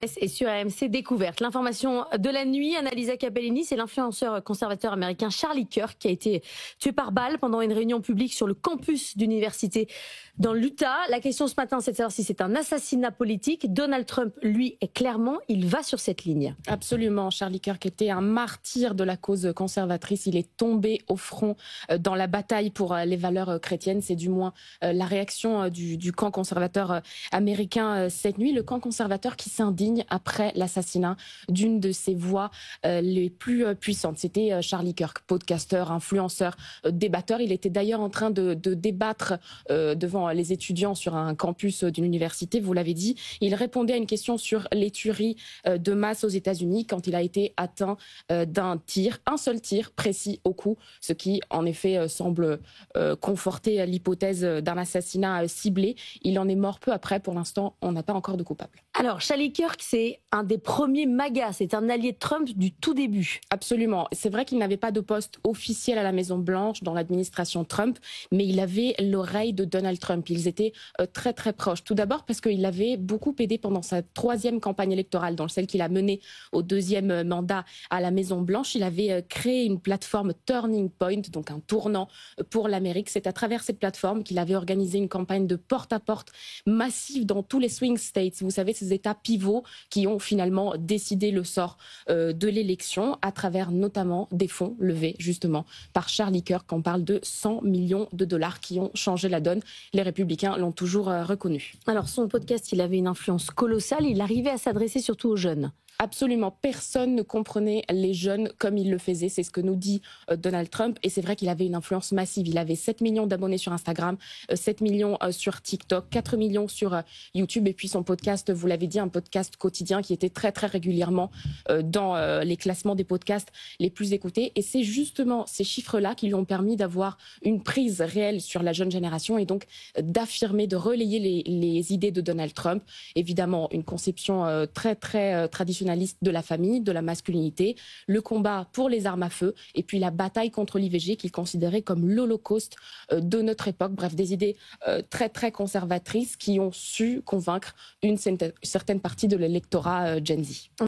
Et sur AMC Découverte. L'information de la nuit, Annalisa Capellini, c'est l'influenceur conservateur américain Charlie Kirk qui a été tué par balle pendant une réunion publique sur le campus d'université dans l'Utah. La question ce matin, c'est de savoir si c'est un assassinat politique. Donald Trump, lui, est clairement, il va sur cette ligne. Absolument. Charlie Kirk était un martyr de la cause conservatrice. Il est tombé au front dans la bataille pour les valeurs chrétiennes. C'est du moins la réaction du camp conservateur américain cette nuit. Le camp conservateur qui s'indigne après l'assassinat d'une de ses voix les plus puissantes. C'était Charlie Kirk, podcasteur, influenceur, débatteur. Il était d'ailleurs en train de débattre devant les étudiants sur un campus d'une université, vous l'avez dit. Il répondait à une question sur les tueries de masse aux États-Unis quand il a été atteint d'un tir, un seul tir précis au cou, ce qui en effet semble conforter l'hypothèse d'un assassinat ciblé. Il en est mort peu après. Pour l'instant, on n'a pas encore de coupable. Alors, Charlie Kirk, c'est un des premiers MAGA, c'est un allié de Trump du tout début. Absolument. C'est vrai qu'il n'avait pas de poste officiel à la Maison-Blanche dans l'administration Trump, mais il avait l'oreille de Donald Trump. Ils étaient très très proches. Tout d'abord parce qu'il avait beaucoup aidé pendant sa troisième campagne électorale, dans celle qu'il a menée au deuxième mandat à la Maison-Blanche. Il avait créé une plateforme Turning Point, donc un tournant pour l'Amérique. C'est à travers cette plateforme qu'il avait organisé une campagne de porte-à-porte massive dans tous les swing states. Vous savez, ces États pivots qui ont finalement décidé le sort de l'élection à travers notamment des fonds levés justement par Charlie Kirk. On parle de 100 millions de dollars qui ont changé la donne. Les républicains l'ont toujours reconnu. Alors son podcast, il avait une influence colossale. Il arrivait à s'adresser surtout aux jeunes. Absolument, personne ne comprenait les jeunes comme il le faisait. C'est ce que nous dit Donald Trump. Et c'est vrai qu'il avait une influence massive. Il avait 7 millions d'abonnés sur Instagram, 7 millions sur TikTok, 4 millions sur YouTube. Et puis son podcast, vous l'avez dit, un podcast quotidien qui était très très régulièrement dans les classements des podcasts les plus écoutés. Et c'est justement ces chiffres-là qui lui ont permis d'avoir une prise réelle sur la jeune génération et donc d'affirmer, de relayer les idées de Donald Trump. Évidemment, une conception très très traditionnelle de la famille, de la masculinité, le combat pour les armes à feu et puis la bataille contre l'IVG qu'il considérait comme l'holocauste de notre époque. Bref, des idées très très conservatrices qui ont su convaincre une certaine partie de l'électorat Gen Z.